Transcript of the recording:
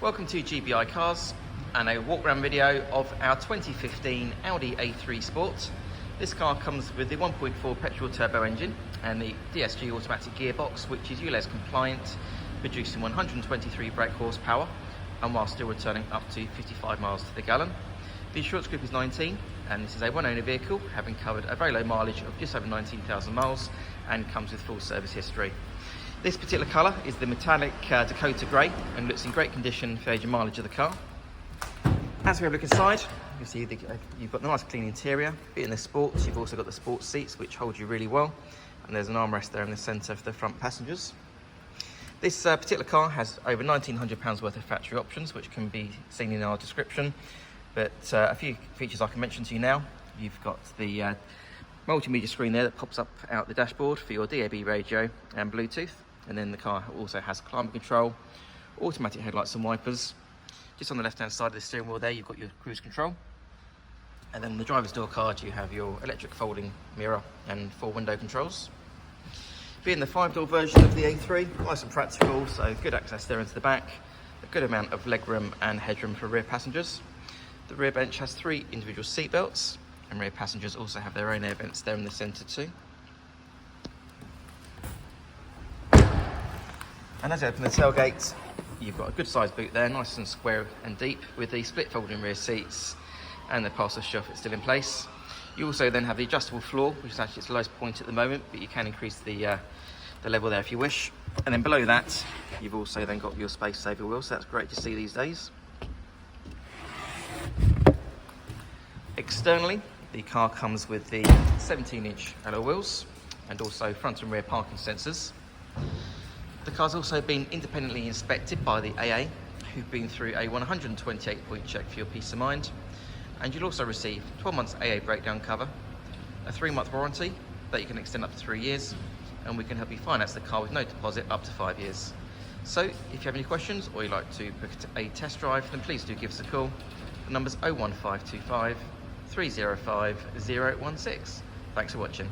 Welcome to GBI Cars and a walk around video of our 2015 Audi A3 Sport. This car comes with the 1.4 petrol turbo engine and the DSG automatic gearbox, which is Ulez compliant, producing 123 brake horsepower and while still returning up to 55 miles to the gallon. The insurance group is 19 and this is a one owner vehicle, having covered a very low mileage of just over 19,000 miles and comes with full service history. This particular colour is the metallic Dakota Grey and looks in great condition for age and mileage of the car. As we have a look inside, you can see you've got the nice clean interior. In the Sports, you've also got the sports seats which hold you really well, and there's an armrest there in the centre for the front passengers. This particular car has over £1,900 worth of factory options, which can be seen in our description, but a few features I can mention to you now. You've got the multimedia screen there that pops up out the dashboard for your DAB radio and Bluetooth. And then the car also has climate control, automatic headlights and wipers. Just on the left hand side of the steering wheel there, you've got your cruise control. And then on the driver's door card, you have your electric folding mirror and 4 window controls. Being the 5-door version of the A3, nice and practical, so good access there into the back, a good amount of legroom and headroom for rear passengers. The rear bench has 3 individual seat belts, and rear passengers also have their own air vents there in the centre too. And as you open the tailgate, you've got a good sized boot there, nice and square and deep, with the split folding rear seats and the parcel shelf is still in place. You also then have the adjustable floor, which is actually its lowest point at the moment, but you can increase the level there if you wish. And then below that, you've also then got your space saver wheel, so that's great to see these days. Externally, the car comes with the 17-inch alloy wheels and also front and rear parking sensors. The car's also been independently inspected by the AA, who've been through a 128-point check for your peace of mind. And you'll also receive 12 months AA breakdown cover, a 3-month warranty that you can extend up to 3 years, and we can help you finance the car with no deposit up to 5 years. So if you have any questions or you'd like to book a test drive, then please do give us a call. The number's 01525 305 016. Thanks for watching.